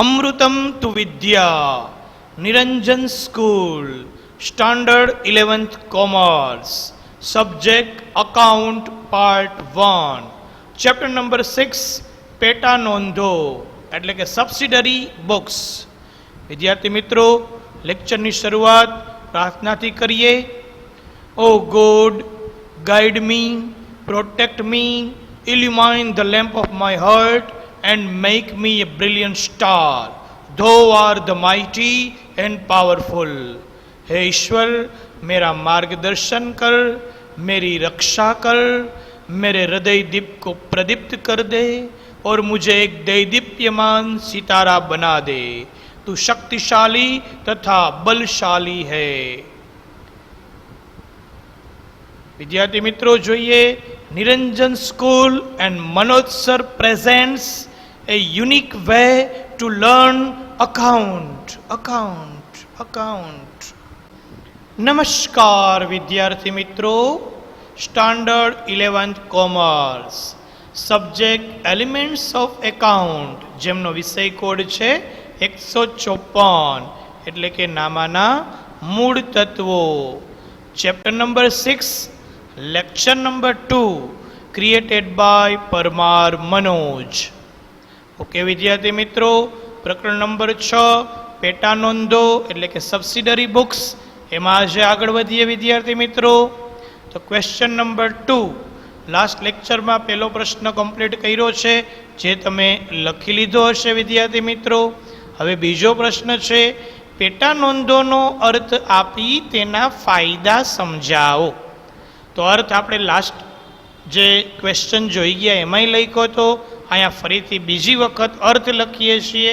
અમૃતમ તુ વિદ્યા, Niranjan school, standard 11th commerce, subject account, part 1, chapter number 6, પેટા નોંધો એટલે કે સબસિડરી બુક્સ. વિદ્યાર્થી મિત્રો, લેક્ચરની શરૂઆત પ્રાર્થનાથી કરીએ. O God, guide me, protect me, illumine the lamp of my heart and make me a brilliant star. Thou art the mighty and powerful. हे ईश्वर, मेरा मार्गदर्शन कर, मेरी रक्षा कर, मेरे हृदय दीप को प्रदीप्त कर दे और मुझे एक दैदीप्यमान सितारा बना दे. तू शक्तिशाली तथा बलशाली है. विद्यार्थी मित्रों, જોઈએ Niranjan School and Manoj sir presents a unique way to learn account. નમસ્કાર વિદ્યાર્થી મિત્રો, standard 11th commerce, subject elements of account, જેમનો વિષય કોડ છે 154 એટલે કે નામાના મૂળ તત્વો. Chapter number 6, lecture number 2, created by Parmar Manoj. Okay વિદ્યાર્થી મિત્રો, પ્રકરણ નંબર 6, પેટા નોંધો એટલે કે સબસિડરી બુક્સ, એમાં આજે આગળ વધીએ વિદ્યાર્થી મિત્રો. તો ક્વેશ્ચન નંબર 2, લાસ્ટ લેક્ચરમાં પહેલો પ્રશ્ન કમ્પ્લીટ કર્યો છે, જે તમે લખી લીધો હશે વિદ્યાર્થી મિત્રો. હવે બીજો પ્રશ્ન છે, પેટા નોંધોનો અર્થ આપી તેના ફાયદા સમજાવો. તો અર્થ આપણે લાસ્ટ જે ક્વેશ્ચન જોઈ ગયા એમાંય લખ્યો હતો, અહીંયા ફરીથી બીજી વખત અર્થ લખીએ છીએ.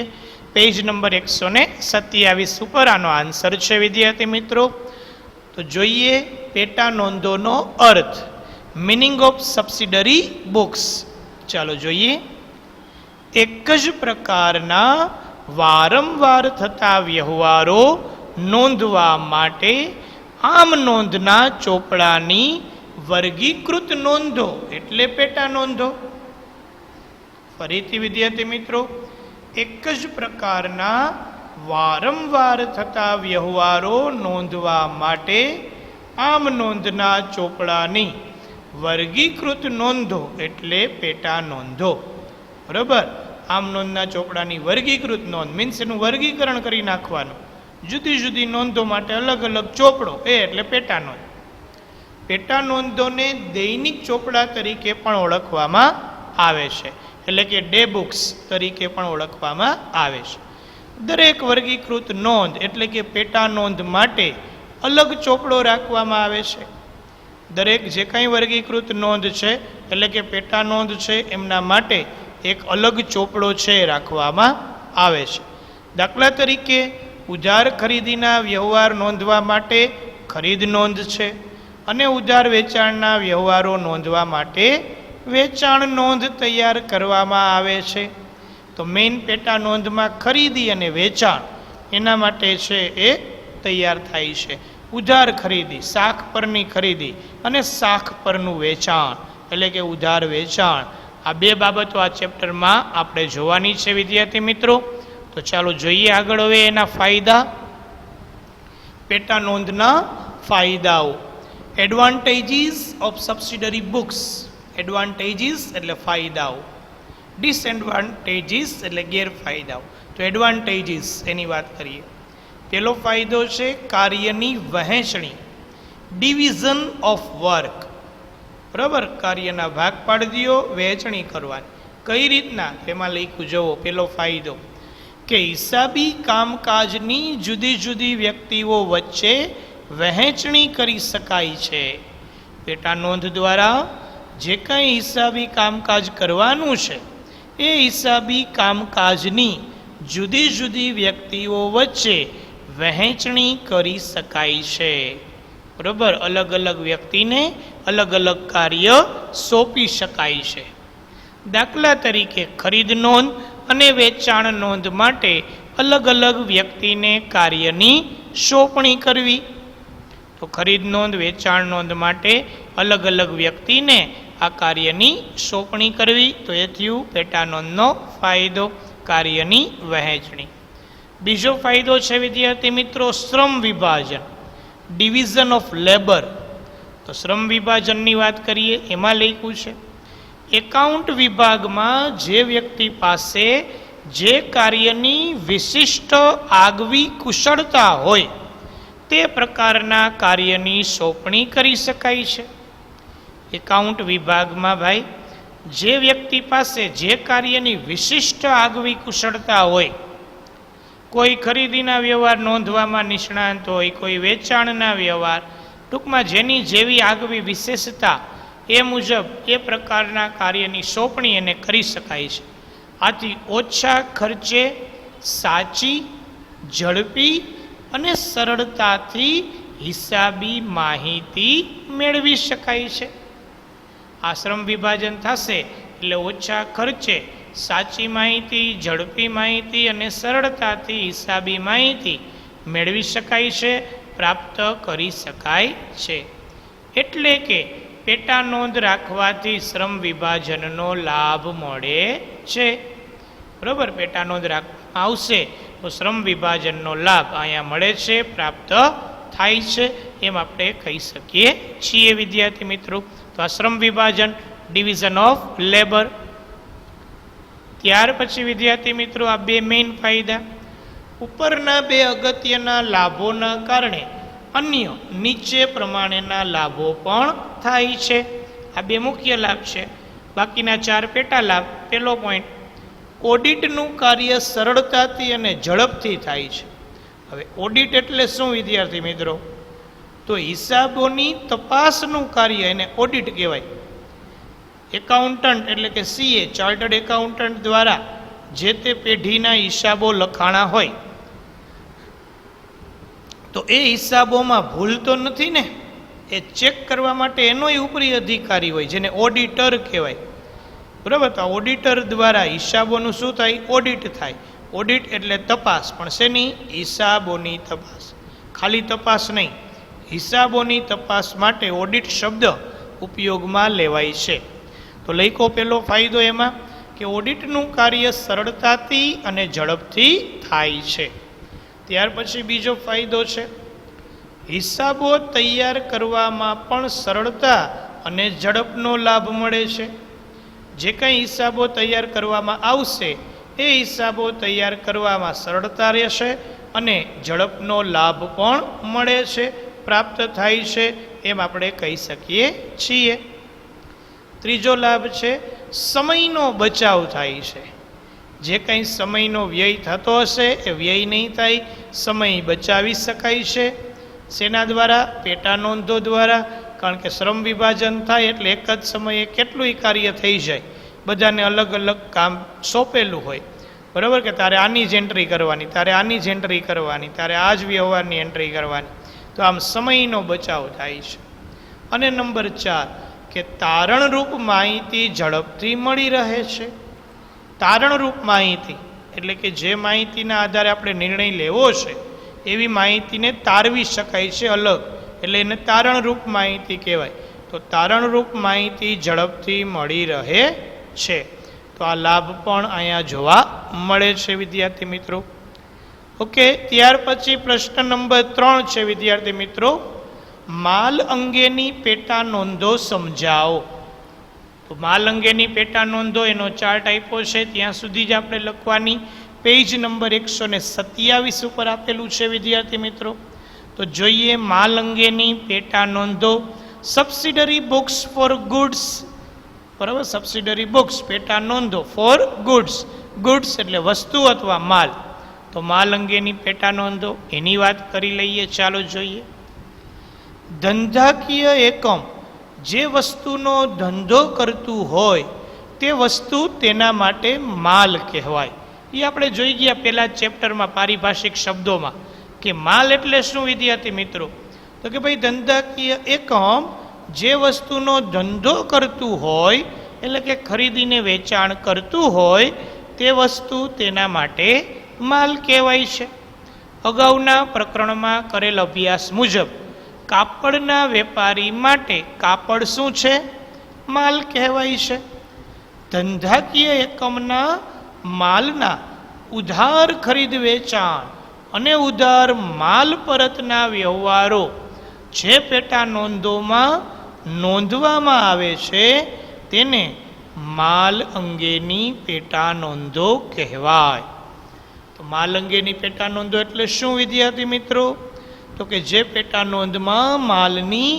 પેજ નંબર 127 ઉપર આનો આન્સર છે વિદ્યાર્થી મિત્રો. તો જોઈએ પેટા નોંધોનો અર્થ, મિનિંગ ઓફ સબસિડરી બુક્સ. ચાલો જોઈએ. એક જ પ્રકારના વારંવાર થતા વ્યવહારો નોંધવા માટે આમ નોંધના ચોપડાની વર્ગીકૃત નોંધો એટલે પેટા નોંધો. ફરીથી વિદ્યાર્થી મિત્રો, એક જ પ્રકારના વારંવાર થતા વ્યવહારો નોંધવા માટે આમ નોંધના ચોપડાની વર્ગીકૃત નોંધો એટલે પેટા નોંધો. બરાબર, આમ નોંધના ચોપડાની વર્ગીકૃત નોંધ મીન્સ એનું વર્ગીકરણ કરી નાખવાનું. જુદી જુદી નોંધો માટે અલગ અલગ ચોપડો, એ એટલે પેટા નોંધ. પેટા નોંધોને દૈનિક ચોપડા તરીકે પણ ઓળખવામાં આવે છે, એટલે કે ડે બુક્સ તરીકે પણ ઓળખવામાં આવે છે. દરેક વર્ગીકૃત નોંધ એટલે કે પેટા નોંધ માટે અલગ ચોપડો રાખવામાં આવે છે. દરેક જે કાંઈ વર્ગીકૃત નોંધ છે એટલે કે પેટા નોંધ છે, એમના માટે એક અલગ ચોપડો છે રાખવામાં આવે છે. દાખલા તરીકે ઉધાર ખરીદીના વ્યવહાર નોંધવા માટે ખરીદ નોંધ છે, અને ઉધાર વેચાણના વ્યવહારો નોંધવા માટે વેચાણ નોંધ તૈયાર કરવામાં આવે છે. તો મેઇન પેટા નોંધમાં ખરીદી અને વેચાણ એના માટે છે એ તૈયાર થાય છે. ઉધાર ખરીદી, શાખ પરની ખરીદી અને શાખ પરનું વેચાણ એટલે કે ઉધાર વેચાણ, આ બે બાબતો આ ચેપ્ટરમાં આપણે જોવાની છે વિદ્યાર્થી મિત્રો. તો ચાલો જોઈએ આગળ હવે એના ફાયદા. પેટા નોંધના ફાયદાઓ. Advantages of subsidiary books. Advantages એટલે ફાયદાઓ, ડિસએડવાન્ટેજીસ એટલે ગેરફાયદાઓ. તો એડવાન્ટેજીસ એની વાત કરીએ. પહેલો ફાયદો છે કાર્યની વહેંચણી, ડિવિઝન ઓફ વર્ક. બરાબર, કાર્યના ભાગ પાડી દો, વહેંચણી કરવાની. કઈ રીતના? એમાં લખ્યું જુઓ. પહેલો ફાયદો કે હિસાબી કામકાજની જુદી જુદી વ્યક્તિઓ વચ્ચે વહેંચણી કરી શકાય છે. પેટા નોંધ દ્વારા જે કાંઈ હિસાબી કામકાજ કરવાનું છે એ હિસાબી કામકાજની જુદી જુદી વ્યક્તિઓ વચ્ચે વહેંચણી કરી શકાય છે. બરાબર, અલગ અલગ વ્યક્તિને અલગ અલગ કાર્ય સોંપી શકાય છે. દાખલા તરીકે ખરીદ નોંધ અને વેચાણ નોંધ માટે અલગ અલગ વ્યક્તિને કાર્યની સોંપણી કરવી. તો ખરીદ નોંધ, વેચાણ નોંધ માટે અલગ અલગ વ્યક્તિને આ કાર્યની સોંપણી કરવી. તો એ થયું પેટા નોંધનો ફાયદો. કાર્યની વહેંચણી. બીજો ફાયદો છે વિદ્યાર્થી મિત્રો શ્રમ વિભાજન, ડિવિઝન ઓફ લેબર. તો શ્રમ વિભાજનની વાત કરીએ, એમાં લખ્યું છે એકાઉન્ટ વિભાગમાં જે વ્યક્તિ પાસે જે કાર્યની વિશિષ્ટ આગવી કુશળતા હોય તે પ્રકારના કાર્યની સોંપણી કરી શકાય છે. એકાઉન્ટ વિભાગમાં ભાઈ જે વ્યક્તિ પાસે જે કાર્યની વિશિષ્ટ આગવી કુશળતા હોય, કોઈ ખરીદીના વ્યવહાર નોંધવામાં નિષ્ણાંત હોય, કોઈ વેચાણના વ્યવહાર, ટૂંકમાં જેની જેવી આગવી વિશેષતા એ મુજબ એ પ્રકારના કાર્યની સોંપણી એને કરી શકાય છે. આથી ઓછા ખર્ચે સાચી, ઝડપી અને સરળતાથી હિસાબી માહિતી મેળવી શકાય છે. આ શ્રમ વિભાજન થશે એટલે ઓછા ખર્ચે સાચી માહિતી, ઝડપી માહિતી અને સરળતાથી હિસાબી માહિતી મેળવી શકાય છે, પ્રાપ્ત કરી શકાય છે. એટલે કે પેટા નોંધ રાખવાથી શ્રમ વિભાજનનો લાભ મળે છે. બરાબર, પેટા નોંધ રાખવામાં આવશે તો શ્રમ વિભાજનનો લાભ અહીંયા મળે છે, પ્રાપ્ત થાય છે, એમ આપણે કહી શકીએ છીએ વિદ્યાર્થી મિત્રો. તો આ શ્રમ વિભાજન, ડિવિઝન ઓફ લેબર. ત્યાર પછી વિદ્યાર્થી મિત્રો આ બે મેઇન ફાયદા. ઉપરના બે અગત્યના લાભોના કારણે અન્ય નીચે પ્રમાણેના લાભો પણ થાય છે. આ બે મુખ્ય લાભ છે, બાકીના ચાર પેટા લાભ. પહેલો પોઈન્ટ, ઓડિટનું કાર્ય સરળતાથી અને ઝડપથી થાય છે. હવે ઓડિટ એટલે શું વિદ્યાર્થી મિત્રો? તો હિસાબોની તપાસનું કાર્ય એને ઓડિટ કહેવાય. એકાઉન્ટન્ટ એટલે કે સીએ, ચાર્ટર્ડ એકાઉન્ટન્ટ દ્વારા જે તે પેઢીના હિસાબો લખાણા હોય તો એ હિસાબોમાં ભૂલ તો નથી ને, એ ચેક કરવા માટે એનોય ઉપરી અધિકારી હોય જેને ઓડિટર કહેવાય. બરાબર, તો ઓડિટર દ્વારા હિસાબોનું શું થાય? ઓડિટ થાય. ઓડિટ એટલે તપાસ, પણ શેની? હિસાબોની તપાસ. ખાલી તપાસ નહીં, હિસાબોની તપાસ માટે ઓડિટ શબ્દ ઉપયોગમાં લેવાય છે. તો લઈકો પહેલો ફાયદો એમાં કે ઓડિટનું કાર્ય સરળતાથી અને ઝડપથી થાય છે. ત્યાર પછી બીજો ફાયદો છે હિસાબો તૈયાર કરવામાં પણ સરળતા અને ઝડપનો લાભ મળે છે. જે કંઈ હિસાબો તૈયાર કરવામાં આવશે એ હિસાબો તૈયાર કરવામાં સરળતા રહેશે અને ઝડપનો લાભ પણ મળે છે, પ્રાપ્ત થાય છે, એમ આપણે કહી શકીએ છીએ. ત્રીજો લાભ છે સમયનો બચાવ થાય છે. જે કંઈ સમયનો વ્યય થતો હશે એ વ્યય નહીં થાય, સમય બચાવી શકાય છે. શેના દ્વારા? પેટા નોંધો દ્વારા. કારણ કે શ્રમ વિભાજન થાય એટલે એક જ સમયે કેટલુંય કાર્ય થઈ જાય, બધાને અલગ અલગ કામ સોંપેલું હોય. બરાબર, કે તારે આની જ એન્ટ્રી કરવાની, તારે આની જ એન્ટ્રી કરવાની, તારે આ જ વ્યવહારની એન્ટ્રી કરવાની. તો આમ સમયનો બચાવ થાય છે. અને નંબર 4 કે તારણરૂપ માહિતી ઝડપથી મળી રહે છે. તારણરૂપ માહિતી એટલે કે જે માહિતીના આધારે આપણે નિર્ણય લેવો છે એવી માહિતીને તારવી શકાય છે અલગ, એટલે એને તારણરૂપ માહિતી કહેવાય. તો તારણરૂપ માહિતી ઝડપથી મળી રહે છે. તો આ લાભ પણ અહીંયા જોવા મળે છે વિદ્યાર્થી મિત્રો. ઓકે, ત્યાર પછી પ્રશ્ન નંબર 3 છે વિદ્યાર્થી મિત્રો, માલ અંગેની પેટા નોંધો સમજાવો. તો માલ અંગેની પેટા નોંધો એનો ચાર્ટ આપ્યો છે, ત્યાં સુધી જ આપણે લખવાની. પેજ નંબર 127 ઉપર આપેલું છે વિદ્યાર્થી મિત્રો. તો જોઈએ માલ અંગેની પેટા નોંધો. Subsidiary books for goods. બરાબર, સબસિડરી બુક્સ પેટા નોંધો ફોર ગુડ્સ. ગુડ્સ એટલે વસ્તુ અથવા માલ. તો માલ અંગેની પેટા નોંધો એની વાત કરી લઈએ. ચાલો જોઈએ. ધંધાકીય એકમ જે વસ્તુનો ધંધો કરતું હોય તે વસ્તુ તેના માટે માલ કહેવાય. એ આપણે જોઈ ગયા પહેલા ચેપ્ટરમાં પારિભાષિક શબ્દોમાં કે માલ એટલે શું વિદ્યાર્થી મિત્રો? તો કે ભાઈ ધંધાકીય એકમ જે વસ્તુનો ધંધો કરતું હોય એટલે કે ખરીદીને વેચાણ કરતું હોય તે વસ્તુ તેના માટે માલ કહેવાય છે. અગાઉના પ્રકરણમાં કરેલ અભ્યાસ મુજબ કાપડના વેપારી માટે કાપડ શું છે? માલ કહેવાય છે. ધંધાકીય એકમના માલના ઉધાર ખરીદ વેચાણ અને ઉધાર માલ પરતના વ્યવહારો જે પેટા નોંધોમાં નોંધવામાં આવે છે તેને માલ અંગેની પેટા નોંધો કહેવાય. તો માલ અંગેની પેટા નોંધો એટલે શું વિદ્યાર્થી મિત્રો? તો કે જે પેટા નોંધમાં માલની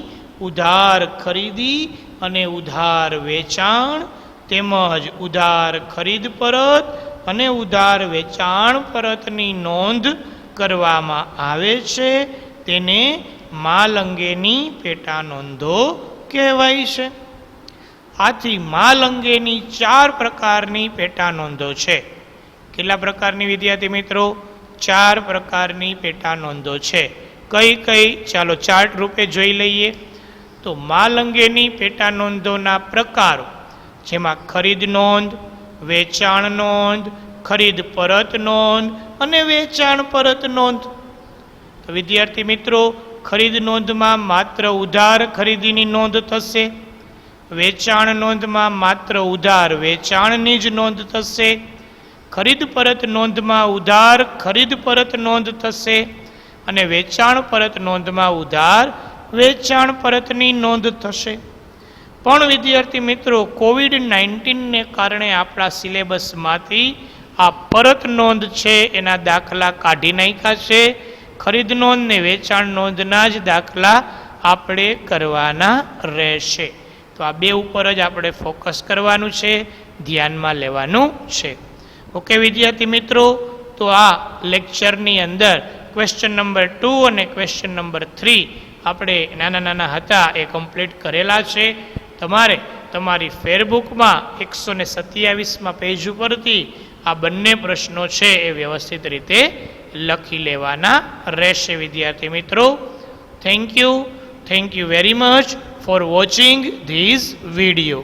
ઉધાર ખરીદી અને ઉધાર વેચાણ તેમજ ઉધાર ખરીદ પરત અને ઉધાર વેચાણ પરતની નોંધ કરવામાં આવે છે તેને માલ અંગેની પેટા નોંધો કહેવાય છે. આથી માલ અંગેની 4 પ્રકારની પેટા નોંધો છે. કેટલા પ્રકારની વિદ્યાર્થી મિત્રો? 4 પ્રકારની પેટા નોંધો છે. કઈ કઈ? ચાલો ચાર્ટ રૂપે જોઈ લઈએ. તો માલ અંગેની પેટા નોંધોના પ્રકારો, જેમાં ખરીદ નોંધ, વેચાણ નોંધ, ખરીદ પરત નોંધ અને વેચાણ પરત નોંધ. તો વિદ્યાર્થી મિત્રો, ખરીદ નોંધમાં માત્ર ઉધાર ખરીદીની નોંધ થશે. વેચાણ નોંધમાં માત્ર ઉધાર વેચાણની જ નોંધ થશે. ખરીદ પરત નોંધમાં ઉધાર ખરીદ પરત નોંધ થશે અને વેચાણ પરત નોંધમાં ઉધાર વેચાણ પરતની નોંધ થશે. પણ વિદ્યાર્થી મિત્રો, કોવિડ-19ને કારણે આપણા સિલેબસમાંથી આ પરત નોંધ છે એના દાખલા કાઢી નાખ્યા છે. ખરીદ નોંધ ને વેચાણ નોંધના જ દાખલા આપણે કરવાના રહેશે. તો આ 2 ઉપર જ આપણે ફોકસ કરવાનું છે, ધ્યાનમાં લેવાનું છે. ઓકે વિદ્યાર્થી મિત્રો, તો આ લેક્ચરની અંદર ક્વેશ્ચન નંબર 2 અને ક્વેશ્ચન નંબર 3 આપણે નાના હતા એ કમ્પ્લીટ કરેલા છે. તમારે તમારી ફેરબુકમાં 127માં પેજ ઉપરથી આ બંને પ્રશ્નો છે એ વ્યવસ્થિત રીતે લખી લેવાના રહેશે વિદ્યાર્થી મિત્રો. Thank you very much for watching this video.